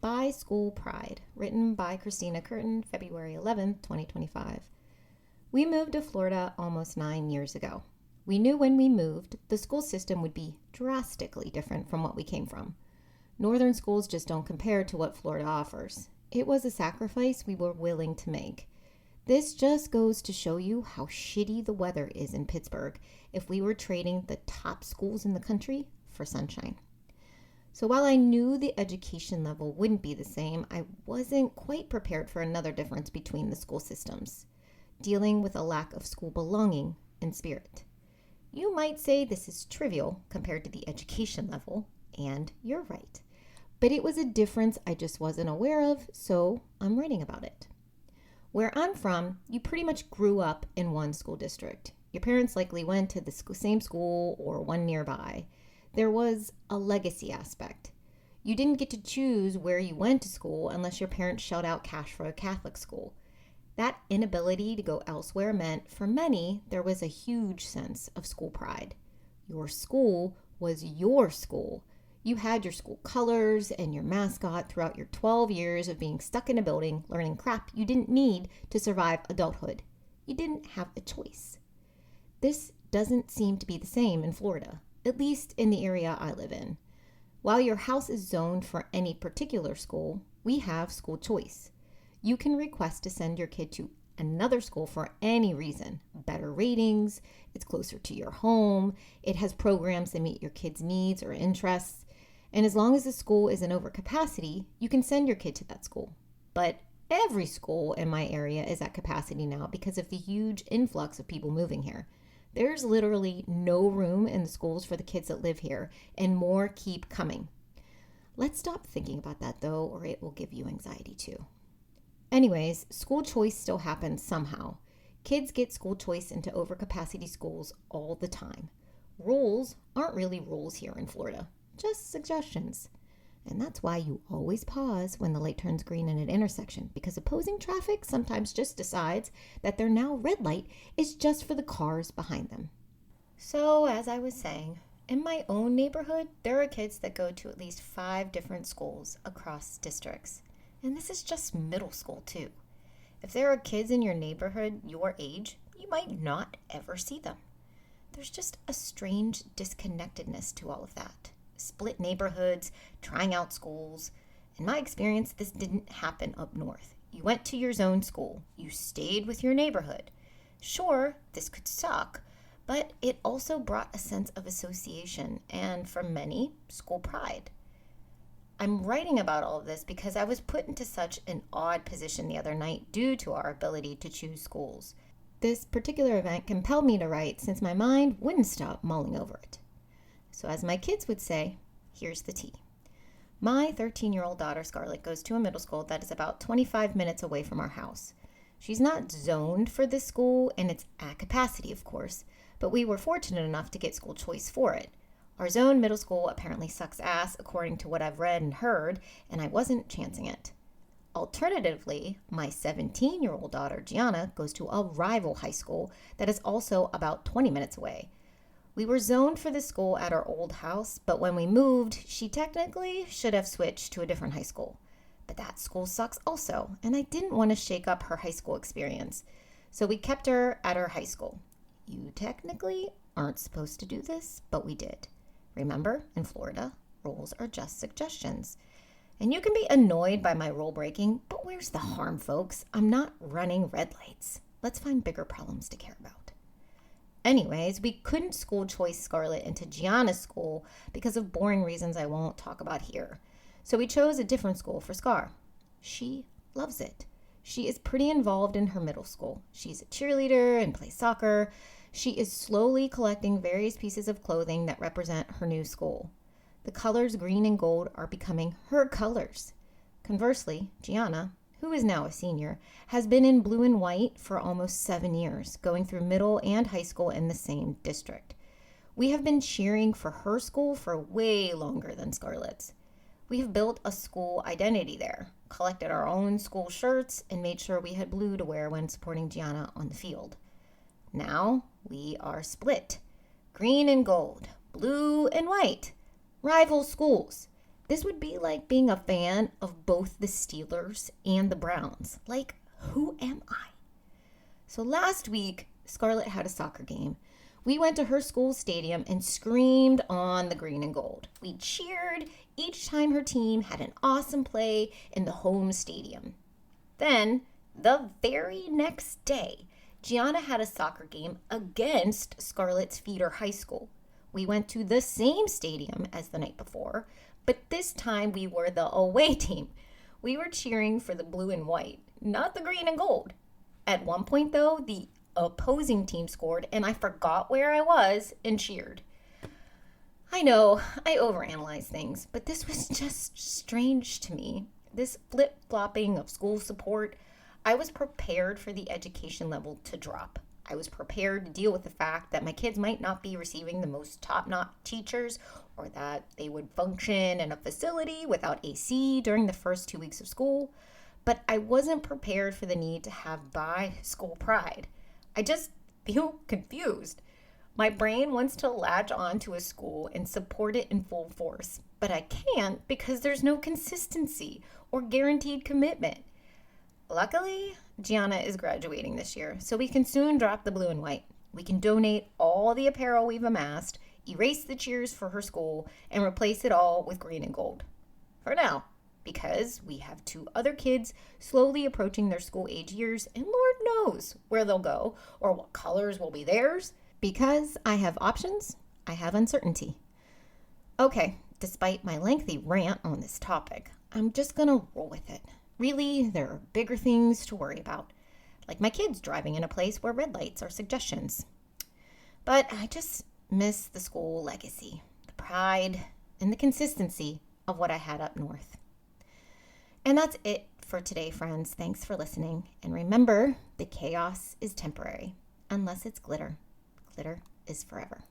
By School Pride, written by Christina Curtin, February 11th, 2025. We moved to Florida almost 9 years ago. We knew when we moved, the school system would be drastically different from what we came from. Northern schools just don't compare to what Florida offers. It was a sacrifice we were willing to make. This just goes to show you how shitty the weather is in Pittsburgh if we were trading the top schools in the country for sunshine. So while I knew the education level wouldn't be the same, I wasn't quite prepared for another difference between the school systems, dealing with a lack of school belonging and spirit. You might say this is trivial compared to the education level, and you're right. But it was a difference I just wasn't aware of, so I'm writing about it. Where I'm from, you pretty much grew up in one school district. Your parents likely went to the same school or one nearby. There was a legacy aspect. You didn't get to choose where you went to school unless your parents shelled out cash for a Catholic school. That inability to go elsewhere meant, for many, there was a huge sense of school pride. Your school was your school. You had your school colors and your mascot throughout your 12 years of being stuck in a building learning crap you didn't need to survive adulthood. You didn't have a choice. This doesn't seem to be the same in Florida, at least in the area I live in. While your house is zoned for any particular school, we have school choice. You can request to send your kid to another school for any reason. Better ratings, it's closer to your home, it has programs that meet your kid's needs or interests, and as long as the school isn't over capacity, you can send your kid to that school. But every school in my area is at capacity now because of the huge influx of people moving here. There's literally no room in the schools for the kids that live here, and more keep coming. Let's stop thinking about that though, or it will give you anxiety too. Anyways, school choice still happens somehow. Kids get school choice into overcapacity schools all the time. Rules aren't really rules here in Florida, just suggestions. And that's why you always pause when the light turns green in an intersection, because opposing traffic sometimes just decides that their now red light is just for the cars behind them. So, as I was saying, in my own neighborhood, there are kids that go to at least 5 different schools across districts. And this is just middle school too. If there are kids in your neighborhood your age, you might not ever see them. There's just a strange disconnectedness to all of that. Split neighborhoods, trying out schools. In my experience, this didn't happen up north. You went to your zone school. You stayed with your neighborhood. Sure, this could suck, but it also brought a sense of association and, for many, school pride. I'm writing about all of this because I was put into such an odd position the other night due to our ability to choose schools. This particular event compelled me to write since my mind wouldn't stop mulling over it. So as my kids would say, here's the tea. My 13-year-old daughter, Scarlett, goes to a middle school that is about 25 minutes away from our house. She's not zoned for this school, and it's at capacity, of course, but we were fortunate enough to get school choice for it. Our zone middle school apparently sucks ass, according to what I've read and heard, and I wasn't chancing it. Alternatively, my 17-year-old daughter, Gianna, goes to a rival high school that is also about 20 minutes away. We were zoned for this school at our old house, but when we moved, she technically should have switched to a different high school. But that school sucks also, and I didn't want to shake up her high school experience. So we kept her at her high school. You technically aren't supposed to do this, but we did. Remember, in Florida, rules are just suggestions. And you can be annoyed by my rule breaking, but where's the harm, folks? I'm not running red lights. Let's find bigger problems to care about. Anyways, we couldn't school choice Scarlett into Gianna's school because of boring reasons I won't talk about here. So we chose a different school for Scar. She loves it. She is pretty involved in her middle school. She's a cheerleader and plays soccer. She is slowly collecting various pieces of clothing that represent her new school. The colors green and gold are becoming her colors. Conversely, Gianna, who is now a senior, has been in blue and white for almost 7 years, going through middle and high school in the same district. We have been cheering for her school for way longer than Scarlett's. We have built a school identity there, collected our own school shirts, and made sure we had blue to wear when supporting Gianna on the field. Now we are split. Green and gold, blue and white. Rival schools. This would be like being a fan of both the Steelers and the Browns. Like, who am I? So last week, Scarlett had a soccer game. We went to her school stadium and screamed on the green and gold. We cheered each time her team had an awesome play in the home stadium. Then, the very next day, Gianna had a soccer game against Scarlett's feeder high school. We went to the same stadium as the night before, but this time we were the away team. We were cheering for the blue and white, not the green and gold. At one point, though, the opposing team scored, and I forgot where I was and cheered. I know, I overanalyze things, but this was just strange to me. This flip-flopping of school support, I was prepared for the education level to drop. I was prepared to deal with the fact that my kids might not be receiving the most top-notch teachers, or that they would function in a facility without AC during the first 2 weeks of school, but I wasn't prepared for the need to have by-school pride. I just feel confused. My brain wants to latch on to a school and support it in full force, but I can't because there's no consistency or guaranteed commitment. Luckily, Gianna is graduating this year, so we can soon drop the blue and white. We can donate all the apparel we've amassed, erase the cheers for her school, and replace it all with green and gold. For now, because we have 2 other kids slowly approaching their school age years, and Lord knows where they'll go or what colors will be theirs. Because I have options, I have uncertainty. Okay, despite my lengthy rant on this topic, I'm just gonna roll with it. Really, there are bigger things to worry about, like my kids driving in a place where red lights are suggestions. But I just miss the school legacy, the pride, and the consistency of what I had up north. And that's it for today, friends. Thanks for listening. And remember, the chaos is temporary, unless it's glitter. Glitter is forever.